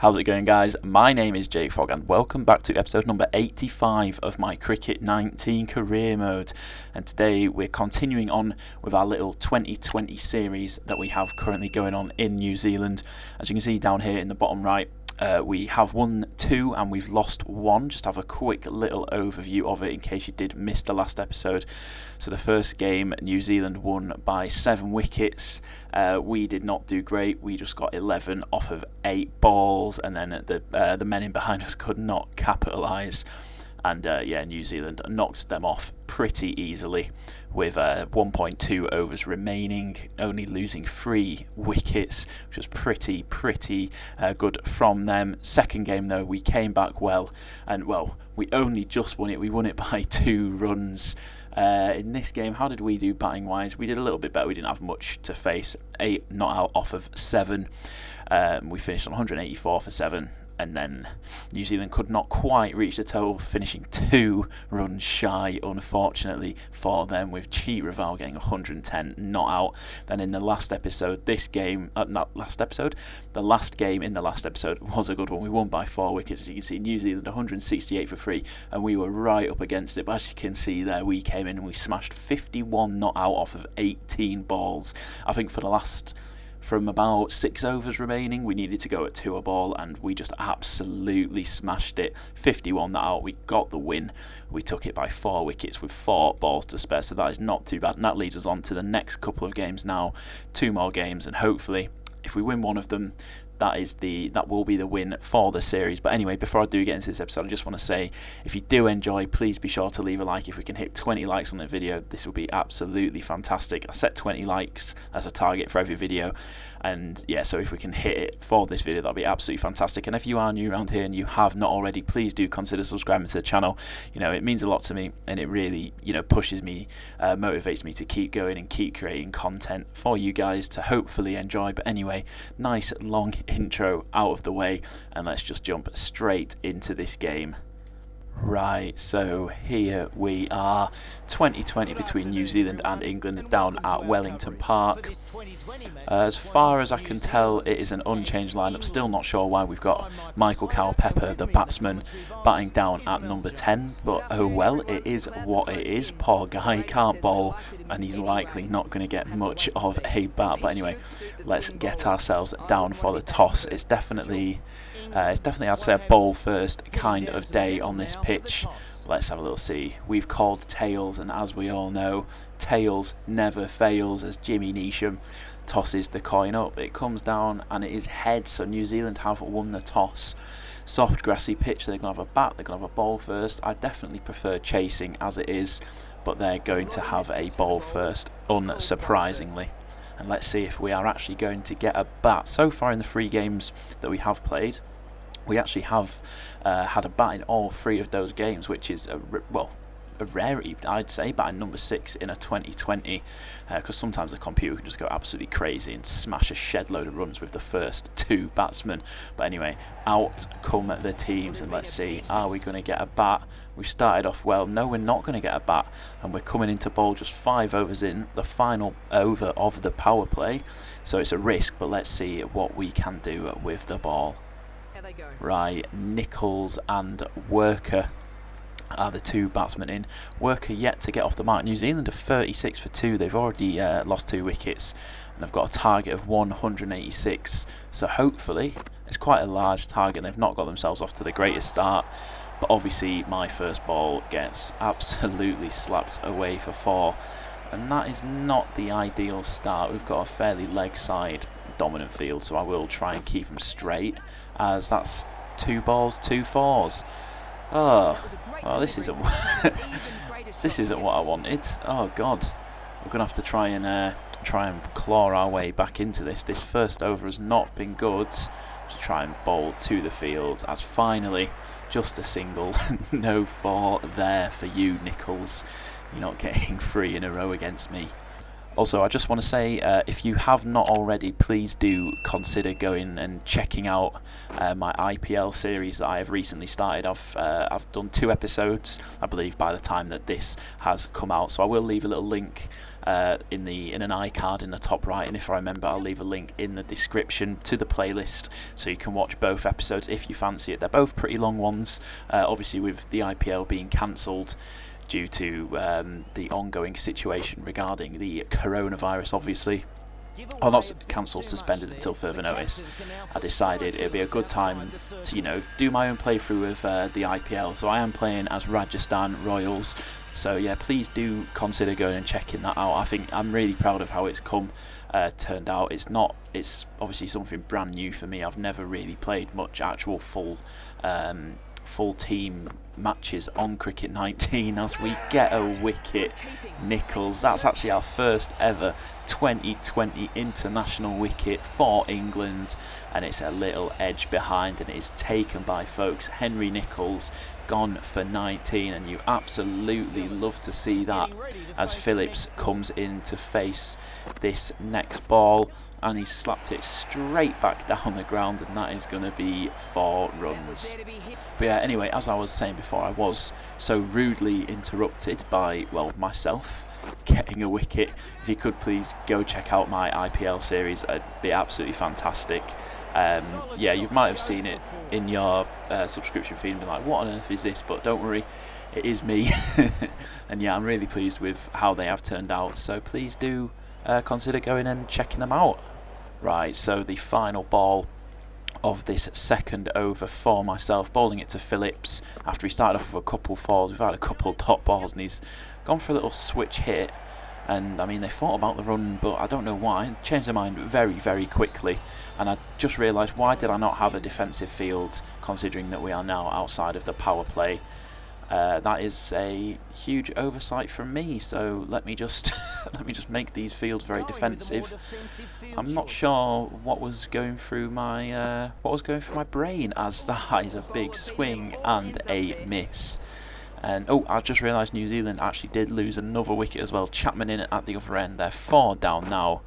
How's it going, guys? My name is Jakefog and welcome back to episode number 85 of my Cricket 19 career mode. And today we're continuing on with our little 2020 series that we have currently going on in New Zealand. As you can see down here in the bottom right, we have won 2 and we've lost 1. Just have a quick little overview of it in case you did miss the last episode. So the first game, New Zealand won by 7 wickets. We did not do great. We just got 11 off of 8 balls, and then the men in behind us could not capitalise. And New Zealand knocked them off pretty easily with 1.2 overs remaining, only losing 3 wickets, which was pretty good from them. Second game though, we came back well, and we only just won it. We won it by 2 runs. In this game, how did we do batting wise? We did a little bit better. We didn't have much to face. 8 not out off of 7. We finished on 184 for 7. And then New Zealand could not quite reach the total, finishing 2 runs shy, unfortunately, for them, with Cheat Raval getting 110 not out. Then in the last episode, the last game in the last episode was a good one. We won by 4 wickets. As you can see, New Zealand 168 for 3, and we were right up against it. But as you can see there, we came in and we smashed 51 not out off of 18 balls. I think from about 6 overs remaining, we needed to go at 2 a ball, and we just absolutely smashed it. 51 not out, we got the win. We took it by 4 wickets with 4 balls to spare, so that is not too bad. And that leads us on to the next couple of games now. 2 more games, and hopefully, if we win one of them, that will be the win for the series. But anyway, before I do get into this episode, I just want to say, if you do enjoy, please be sure to leave a like. If we can hit 20 likes on the video, this will be absolutely fantastic. I set 20 likes as a target for every video, and so if we can hit it for this video, that'll be absolutely fantastic. And if you are new around here and you have not already, please do consider subscribing to the channel. It means a lot to me, and it really pushes me, motivates me to keep going and keep creating content for you guys to hopefully enjoy. But anyway, nice long intro out of the way, and let's just jump straight into this game. Right, so here we are, 2020 between New Zealand and England down at Wellington Park. As far as I can tell, it is an unchanged lineup. Still not sure why we've got Michael Cowell-Pepper, the batsman, batting down at number 10, but oh well, it is what it is. Poor guy, can't bowl, and he's likely not going to get much of a bat. But anyway, let's get ourselves down for the toss. It's definitely I'd say a bowl first kind of day on this pitch. Let's have a little see. We've called tails, and as we all know, tails never fails, as Jimmy Neesham tosses the coin up. It comes down and it is head, so New Zealand have won the toss. Soft grassy pitch, they're going to have a bat, they're going to have a bowl first. I definitely prefer chasing as it is, but they're going to have a bowl first, unsurprisingly. And let's see if we are actually going to get a bat. So far in the 3 games that we have played, we actually have had a bat in all 3 of those games, which is a rarity, I'd say, batting number 6 in a 2020, because sometimes the computer can just go absolutely crazy and smash a shed load of runs with the first 2 batsmen. But anyway, out come the teams, and let's see, are we going to get a bat? We've started off well. No, we're not going to get a bat, and we're coming into bowl just 5 overs in, the final over of the power play, so it's a risk, but let's see what we can do with the ball. Right, Nichols and Worker are the 2 batsmen in. Worker yet to get off the mark. New Zealand are 36 for 2. They've already lost 2 wickets, and they've got a target of 186. So hopefully, it's quite a large target. They've not got themselves off to the greatest start. But obviously, my first ball gets absolutely slapped away for 4. And that is not the ideal start. We've got a fairly leg side dominant field, so I will try and keep them straight, as that's 2 balls, 2 fours. Oh, well, this isn't this isn't what I wanted. Oh God, we're gonna have to try and claw our way back into this. This first over has not been good. To try and bowl to the field, as finally just a single. No 4 there for you, Nichols. You're not getting 3 in a row against me. Also, I just want to say, if you have not already, please do consider going and checking out my IPL series that I have recently started. I've done 2 episodes, I believe, by the time that this has come out. So I will leave a little link in an iCard in the top right, and if I remember, I'll leave a link in the description to the playlist, so you can watch both episodes if you fancy it. They're both pretty long ones, obviously with the IPL being cancelled due to the ongoing situation regarding the coronavirus, obviously. Well, not cancelled, suspended until further notice. I decided it'd be a good time to, do my own playthrough of the IPL. So I am playing as Rajasthan Royals. So yeah, please do consider going and checking that out. I think I'm really proud of how it's turned out. It's obviously something brand new for me. I've never really played much actual full team matches on Cricket 19 as we get a wicket. Nicholls, that's actually our first ever 2020 international wicket for England, and it's a little edge behind, and it is taken by folks Henry Nicholls, gone for 19, and you absolutely love to see that as Phillips comes in to face this next ball, and he slapped it straight back down the ground, and that is going to be 4 runs. But yeah, anyway, as I was saying before, I was so rudely interrupted by, myself getting a wicket. If you could please go check out my IPL series, it'd be absolutely fantastic. Yeah, you might have seen it in your subscription feed and be like, what on earth is this? But don't worry, it is me. And yeah, I'm really pleased with how they have turned out, so please do consider going and checking them out. Right, so the final ball of this second over for myself, bowling it to Phillips after he started off with a couple fours. We've had a couple top balls, and he's gone for a little switch hit, and I mean, they thought about the run, but I don't know why, changed their mind very, very quickly, and I just realised, why did I not have a defensive field, considering that we are now outside of the power play? That is a huge oversight from me, so let me just make these fields very defensive. I'm not sure what was going through my brain, as that is a big swing and a miss. And I just realised New Zealand actually did lose another wicket as well. Chapman in at the other end. They're 4 down now,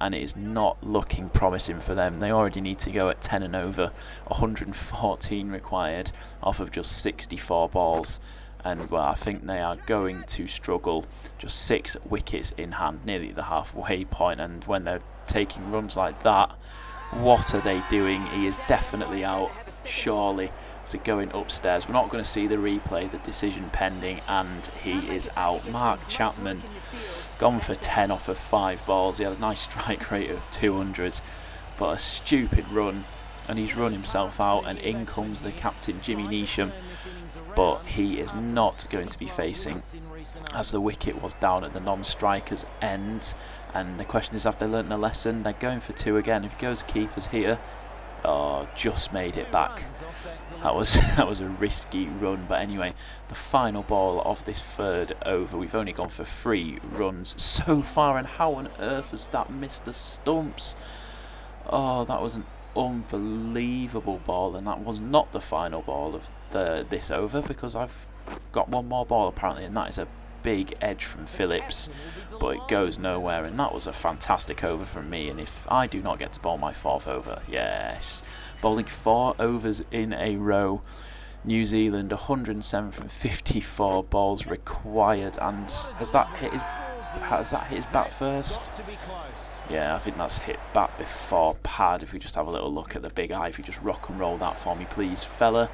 and it is not looking promising for them. They already need to go at 10 and over, 114 required off of just 64 balls, and I think they are going to struggle. Just 6 wickets in hand, nearly the halfway point, and when they're taking runs like that, what are they doing? He is definitely out, surely. So going upstairs, we're not going to see the replay, the decision pending, and he is out. Mark Chapman gone for 10 off of 5 balls. He had a nice strike rate of 200, but a stupid run, and he's run himself out, and in comes the captain Jimmy Neesham, but he is not going to be facing, as the wicket was down at the non-striker's end. And the question is, have they learnt the lesson? They're going for 2 again. If he goes keepers here, just made it back. That was a risky run, but anyway, the final ball of this third over, we've only gone for 3 runs so far, and how on earth has that missed the stumps? That was an unbelievable ball, and that was not the final ball of this over, because I've got one more ball apparently, and that is a big edge from Phillips, but it goes nowhere, and that was a fantastic over from me. And if I do not get to bowl my 4th over, yes, bowling 4 overs in a row, New Zealand 107 from 54 balls required, and has that hit his bat first? Yeah, I think that's hit bat before pad. If we just have a little look at the big eye, if you just rock and roll that for me, please, fella.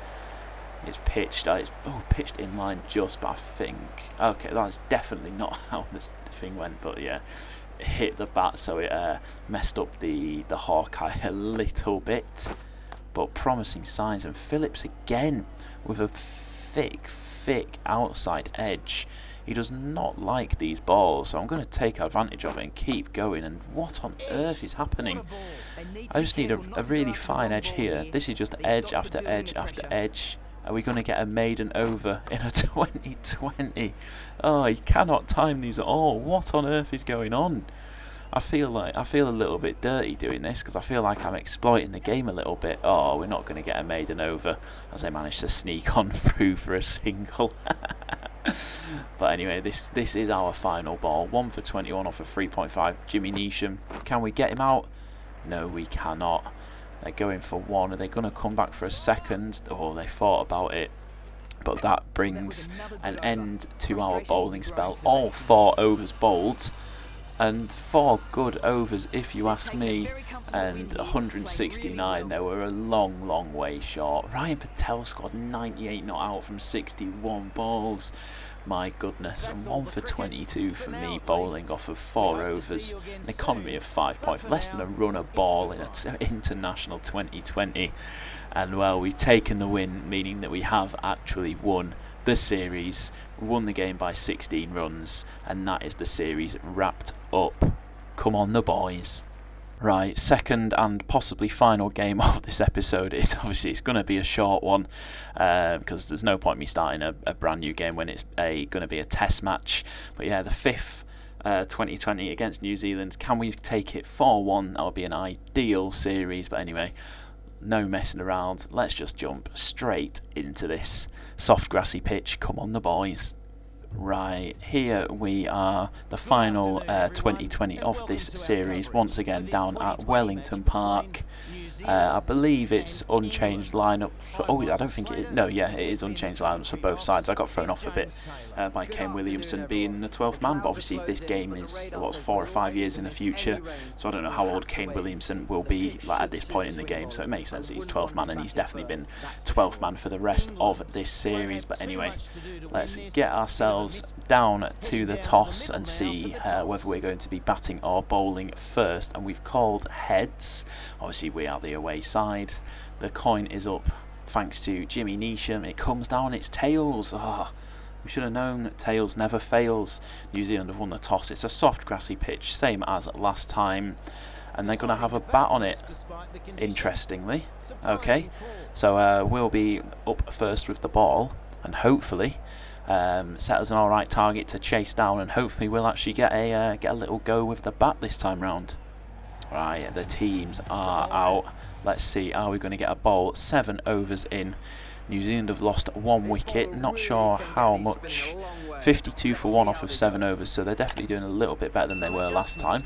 It's pitched. It's pitched in line just, but I think, okay, that's definitely not how the thing went. But yeah, it hit the bat, so it messed up the Hawkeye a little bit. But promising signs, and Phillips again with a thick outside edge. He does not like these balls, so I'm going to take advantage of it and keep going. And what on earth is happening? I just need a really fine edge here. This is just edge after edge after edge. Are we going to get a maiden over in a 2020? You cannot time these at all. What on earth is going on? I feel a little bit dirty doing this, because I feel like I'm exploiting the game a little bit. We're not going to get a maiden over, as they managed to sneak on through for a single. But anyway, this is our final ball. 1 for 21 off of 3.5. Jimmy Neesham. Can we get him out? No, we cannot. They're going for one. Are they going to come back for a second? Oh, they thought about it. But that brings an end to our bowling spell. All 4 overs bowled. And 4 good overs, if you ask me, and 169. They were a long way short. Ryan Patel scored 98 not out from 61 balls. My goodness, and 1 for 22 for me bowling off of 4 overs. An economy of 5 points, less than a run a ball in an international 2020. And well, we've taken the win, meaning that we have actually won the series. We won the game by 16 runs, and that is the series wrapped up. Come on, the boys. Right, second and possibly final game of this episode. It's going to be a short one because there's no point me starting a brand new game when it's going to be a test match. But yeah, the 5th 2020 against New Zealand. Can we take it 4-1? That would be an ideal series. But anyway, no messing around. Let's just jump straight into this soft grassy pitch. Come on, the boys. Right, here we are, the final 2020 of this series, once again down at Wellington Park. I believe it's unchanged lineup for, I don't think it is, no, yeah, it is unchanged lineups for both sides. I got thrown off a bit by Kane Williamson being the 12th man, but obviously this game is 4 or 5 years in the future, so I don't know how old Kane Williamson will be at this point in the game, so it makes sense that he's 12th man, and he's definitely been 12th man for the rest of this series. But anyway, let's get ourselves down to the toss and see whether we're going to be batting or bowling first, and we've called heads. Obviously we are the away side. The coin is up thanks to Jimmy Neesham. It comes down, it's tails. We should have known that tails never fails. New Zealand have won the toss. It's a soft grassy pitch, same as last time, and they're going to have a bat on it, interestingly. Okay, so we'll be up first with the ball, and hopefully set us an alright target to chase down, and hopefully we'll actually get a little go with the bat this time round. Right, the teams are out. Let's see, are we going to get a bowl? 7 overs in. New Zealand have lost 1 wicket. Not sure how much. 52 for 1 off of 7 overs, so they're definitely doing a little bit better than they were last time.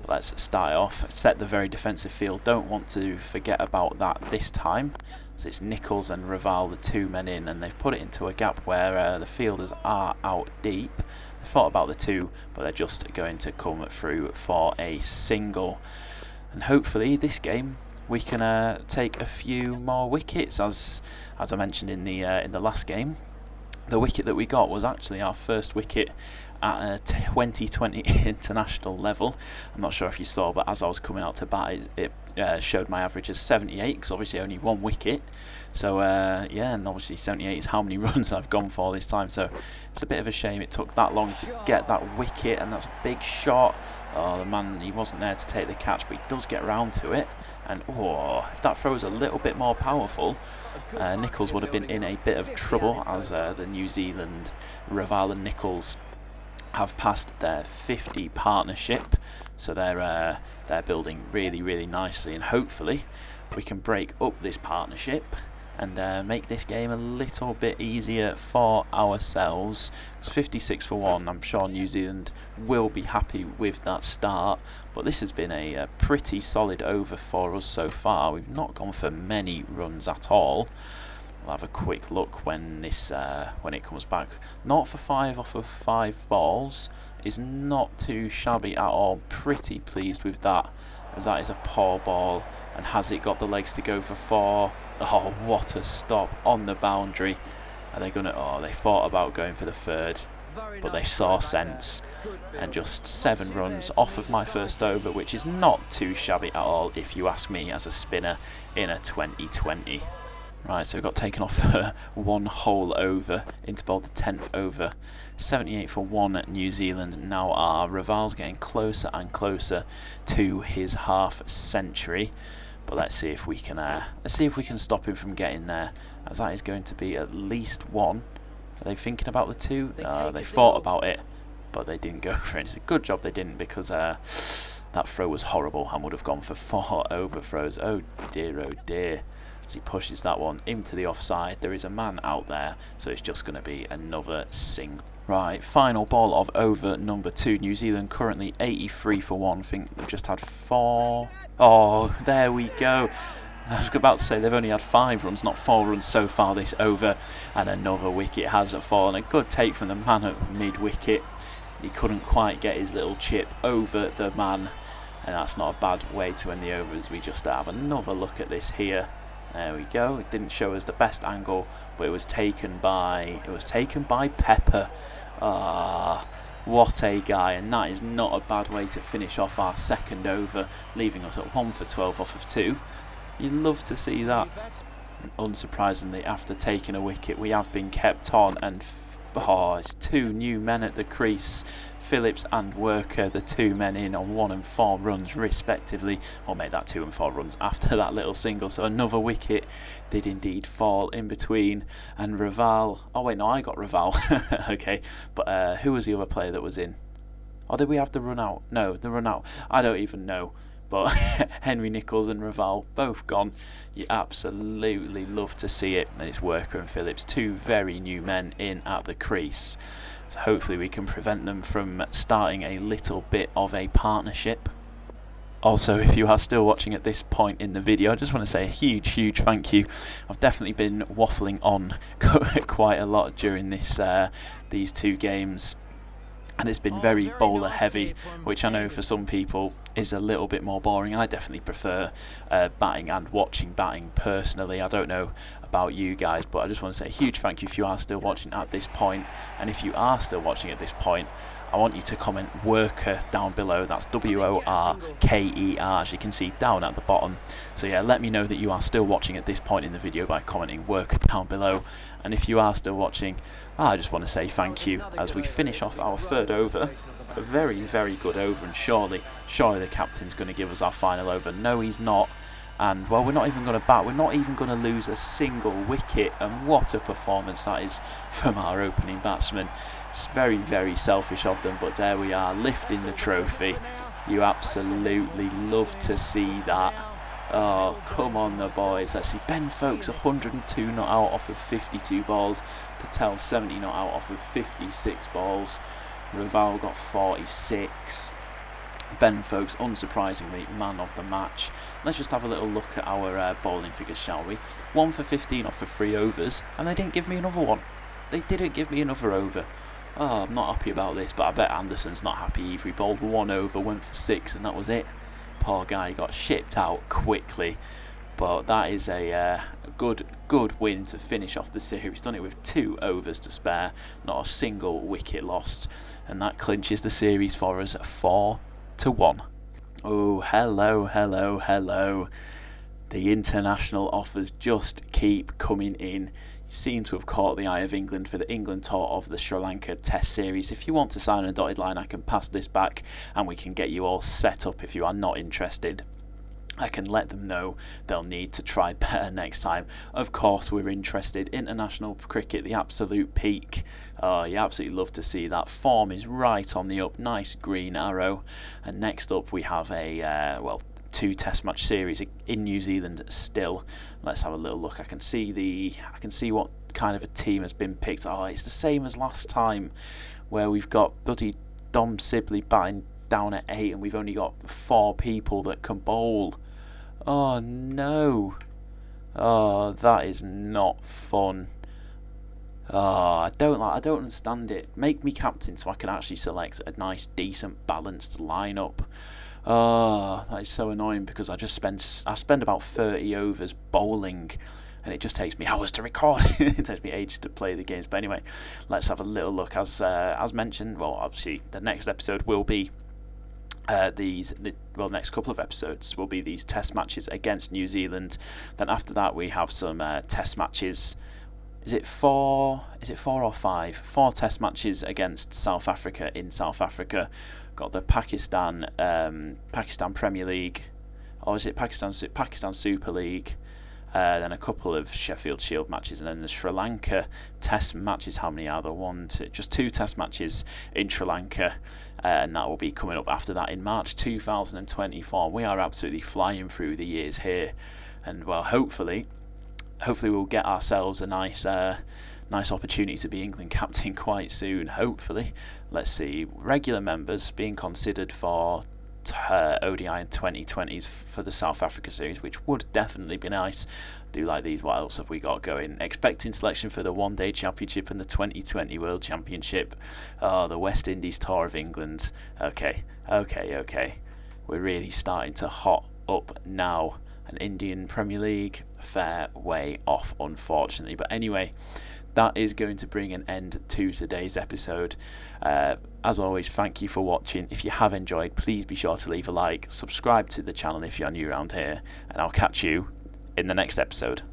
But let's start off. Set the very defensive field. Don't want to forget about that this time. So it's Nichols and Raval, the 2 men in, and they've put it into a gap where the fielders are out deep. They thought about the 2, but they're just going to come through for a single. And hopefully this game we can take a few more wickets, as I mentioned in the last game. The wicket that we got was actually our first wicket at a 2020 international level. I'm not sure if you saw, but as I was coming out to bat, it showed my average as 78, because obviously only 1 wicket. So yeah, and obviously 78 is how many runs I've gone for this time, so it's a bit of a shame it took that long to get that wicket, and that's a big shot. Oh, the man, he wasn't there to take the catch, but he does get round to it, and if that throw was a little bit more powerful, Nichols would have been in a bit of trouble, as the New Zealand Raval and Nichols have passed their 50 partnership, so they're building really nicely, and hopefully we can break up this partnership and make this game a little bit easier for ourselves. It's 56 for 1. I'm sure New Zealand will be happy with that start, but this has been a pretty solid over for us so far. We've not gone for many runs at all. We'll have a quick look when it comes back. 0 for 5 off of 5 balls is not too shabby at all. Pretty pleased with that, as that is a poor ball, and has it got the legs to go for 4? Oh, what a stop on the boundary. Are they gonna? They thought about going for the 3rd, but they saw sense, and just 7 runs off of my first over, which is not too shabby at all if you ask me, as a spinner in a 2020. Right, so we got taken off for 1 whole over into bowl the 10th over. 78 for 1 at New Zealand now are. Raval's getting closer and closer to his half century, but let's see if we can stop him from getting there, as that is going to be at least 1. Are they thinking about the 2? They thought about it, but they didn't go for it. It's a good job they didn't, because that throw was horrible and would have gone for 4 overthrows. Oh dear, oh dear. as he pushes that one into the offside. There is a man out there, so it's just going to be another single. Right, final ball of over number 2. New Zealand currently 83 for 1. I think they've just had 4. Oh, there we go. I was about to say they've only had 5 runs, not 4 runs so far this over. And another wicket has fallen. A good take from the man at mid-wicket. He couldn't quite get his little chip over the man. And that's not a bad way to end the over, as we just have another look at this here. There we go. It didn't show us the best angle, but it was taken by Pepper. Ah, what a guy, and that is not a bad way to finish off our second over, leaving us at 1 for 12 off of 2. You love to see that. And unsurprisingly, after taking a wicket, we have been kept on, and it's 2 new men at the crease. Phillips and Worker, the 2 men in on 1 and 4 runs respectively, or made that 2 and 4 runs after that little single. So another wicket did indeed fall in between, and Raval, oh wait, no, I got Raval. Okay, but who was the other player that was in? Or did we have the run out? No, the run out, I don't even know. But Henry Nicholls and Raval both gone. You absolutely love to see it. And it's Worker and Phillips, 2 very new men in at the crease. So hopefully we can prevent them from starting a little bit of a partnership. Also, if you are still watching at this point in the video, I just want to say a huge thank you. I've definitely been waffling on quite a lot during these 2 games. And it's been very bowler heavy, which I know for some people is a little bit more boring. I definitely prefer batting and watching batting personally. I don't know about you guys, but I just want to say a huge thank you if you are still watching at this point. And if you are still watching at this point, I want you to comment Worker down below. That's WORKER, as you can see down at the bottom. So yeah, let me know that you are still watching at this point in the video by commenting Worker down below. And if you are still watching, I just want to say thank you as we finish off our third over. A very good over, and surely the captain's going to give us our final over. No, he's not. And well, we're not even going to bat, we're not even going to lose a single wicket, and what a performance that is from our opening batsman. It's very selfish of them, but there we are, lifting the trophy. You absolutely love to see that. Oh, come on the boys. Let's see, Ben Folkes 102 not out off of 52 balls, Patel 70 not out off of 56 balls, Raval got 46. Ben Folkes, unsurprisingly, man of the match. Let's just have a little look at our bowling figures, shall we? 1 for 15 off of 3 overs, and they didn't give me another one. They didn't give me another over. Oh, I'm not happy about this, but I bet Anderson's not happy either. He bowled 1 over, went for 6, and that was it. Poor guy got shipped out quickly. But that is a good win to finish off the series. Done it with 2 overs to spare, not a single wicket lost, and that clinches the series for us 4-1. Oh, hello. The international offers just keep coming in. You seem to have caught the eye of England for the England tour of the Sri Lanka Test Series. If you want to sign a dotted line, I can pass this back and we can get you all set up. If you are not interested, I can let them know they'll need to try better next time. Of course, we're interested. International cricket, the absolute peak. Oh, you absolutely love to see that. Form is right on the up. Nice green arrow. And next up, we have a 2 Test match series in New Zealand still. Let's have a little look. I can see what kind of a team has been picked. Oh, it's the same as last time, where we've got bloody Dom Sibley batting down at 8, and we've only got 4 people that can bowl. Oh no. Oh, that is not fun. Oh, I don't understand it. Make me captain so I can actually select a nice, decent, balanced lineup. Oh, that is so annoying, because I spend about 30 overs bowling, and it just takes me hours to record. It takes me ages to play the games. But anyway, let's have a little look. As mentioned, well, obviously the next episode will be next couple of episodes will be these Test matches against New Zealand. Then after that, we have some Test matches. Is it 4 or 5? 4 Test matches against South Africa in South Africa. Got the Pakistan Premier League, or is it Pakistan Super League? Then a couple of Sheffield Shield matches, and then the Sri Lanka Test matches. How many are there? Just 2 Test matches in Sri Lanka, and that will be coming up after that in March 2024. We are absolutely flying through the years here, and well, hopefully hopefully we'll get ourselves a nice opportunity to be England captain quite soon, hopefully. Let's see, regular members being considered for ODI and 2020s for the South Africa series, which would definitely be nice. Do like these. What else have we got going? Expecting selection for the One Day Championship and the 2020 World Championship. Oh, the West Indies Tour of England. Okay. We're really starting to hot up now. An Indian Premier League, fair way off, unfortunately. But anyway, that is going to bring an end to today's episode. As always, thank you for watching. If you have enjoyed, please be sure to leave a like, subscribe to the channel if you're new around here, and I'll catch you in the next episode.